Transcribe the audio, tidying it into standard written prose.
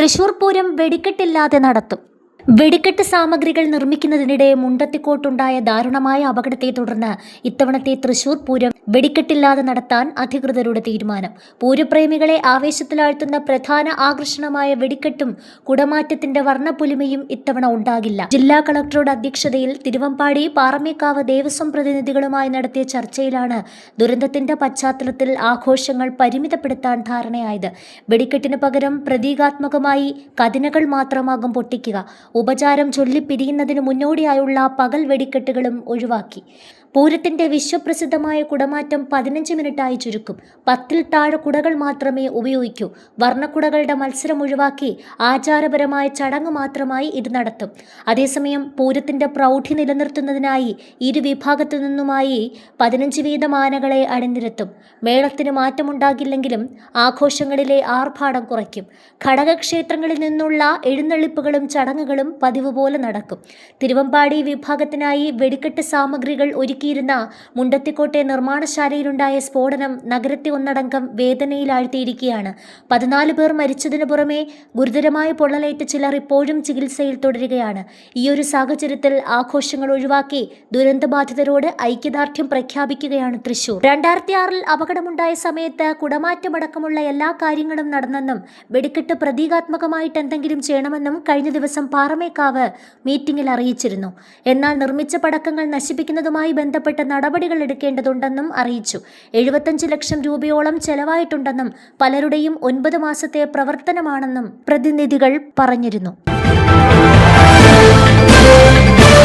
തൃശൂർ പൂരം വെടിക്കെട്ടില്ലാതെ നടത്തും. വെടിക്കെട്ട് സാമഗ്രികൾ നിർമ്മിക്കുന്നതിനിടെ മുണ്ടത്തിക്കോട്ടുണ്ടായ ദാരുണമായ അപകടത്തെ തുടർന്ന് ഇത്തവണത്തെ തൃശൂർ പൂരം വെടിക്കെട്ടില്ലാതെ നടത്താൻ അധികൃതരുടെ തീരുമാനം. പൂരപ്രേമികളെ ആവേശത്തിലാഴ്ത്തുന്ന പ്രധാന ആകർഷണമായ വെടിക്കെട്ടും കുടമാറ്റത്തിന്റെ വർണ്ണപ്പൊലിമയും ഇത്തവണ ഉണ്ടാകില്ല. ജില്ലാ കളക്ടറുടെ അധ്യക്ഷതയിൽ തിരുവമ്പാടി പാറമേക്കാവ് ദേവസ്വം പ്രതിനിധികളുമായി നടത്തിയ ചർച്ചയിലാണ് ദുരന്തത്തിന്റെ പശ്ചാത്തലത്തിൽ ആഘോഷങ്ങൾ പരിമിതപ്പെടുത്താൻ ധാരണയായത്. വെടിക്കെട്ടിന് പകരം പ്രതീകാത്മകമായി കതിനകൾ മാത്രമാകും പൊട്ടിക്കുക. ഉപചാരം ചൊല്ലിപ്പിരിയുന്നതിന് മുന്നോടിയായുള്ള പകൽ വെടിക്കെട്ടുകളും ഒഴിവാക്കി. പൂരത്തിന്റെ വിശ്വപ്രസിദ്ധമായ കുടമാറ്റം 15 മിനിറ്റായി ചുരുക്കും. 10-ൽ താഴെ കുടകൾ മാത്രമേ ഉപയോഗിക്കൂ. വർണ്ണക്കുടകളുടെ മത്സരം ഒഴിവാക്കി ആചാരപരമായ ചടങ്ങ് മാത്രമായി ഇത് നടത്തും. അതേസമയം പൂരത്തിന്റെ പ്രൗഢി നിലനിർത്തുന്നതിനായി ഇരുവിഭാഗത്തു നിന്നുമായി 15 വീതം ആനകളെ അണിനിരത്തും. മേളത്തിന് മാറ്റമുണ്ടാകില്ലെങ്കിലും ആഘോഷങ്ങളിലെ ആർഭാടം കുറയ്ക്കും. ഘടകക്ഷേത്രങ്ങളിൽ നിന്നുള്ള എഴുന്നള്ളിപ്പുകളും ചടങ്ങുകളും പതിവ് പോലെ നടക്കും. തിരുവമ്പാടി വിഭാഗത്തിനായി വെടിക്കെട്ട് സാമഗ്രികൾ ഒരുക്കിയിരുന്ന മുണ്ടത്തിക്കോട്ടെ നിർമ്മാണശാലയിലുണ്ടായ സ്ഫോടനം നഗരത്തെ ഒന്നടങ്കം വേദനയിലാഴ്ത്തിയിരിക്കുകയാണ്. 14 പേർ മരിച്ചതിനു പുറമെ ഗുരുതരമായ പൊള്ളലേറ്റ് ചിലർ ഇപ്പോഴും ചികിത്സയിൽ തുടരുകയാണ്. ഈയൊരു സാഹചര്യത്തിൽ ആഘോഷങ്ങൾ ഒഴിവാക്കി ദുരന്തബാധിതരോട് ഐക്യദാർഢ്യം പ്രഖ്യാപിക്കുകയാണ് തൃശൂർ. 2006-ൽ അപകടമുണ്ടായ സമയത്ത് കുടമാറ്റമടക്കമുള്ള എല്ലാ കാര്യങ്ങളും നടന്നെന്നും വെടിക്കെട്ട് പ്രതീകാത്മകമായിട്ട് എന്തെങ്കിലും ചെയ്യണമെന്നും കഴിഞ്ഞ ദിവസം പാറമേക്കാവ് മീറ്റിംഗിൽ അറിയിച്ചിരുന്നു. എന്നാൽ നിർമ്മിച്ച പടക്കങ്ങൾ നശിപ്പിക്കുന്നതുമായി ബന്ധപ്പെട്ട നടപടികൾ എടുക്കേണ്ടതുണ്ടെന്നും അറിയിച്ചു. 75 ലക്ഷം രൂപയോളം ചെലവായിട്ടുണ്ടെന്നും പലരുടെയും 9 മാസത്തെ പ്രവർത്തനമാണെന്നും പ്രതിനിധികൾ പറഞ്ഞിരുന്നു.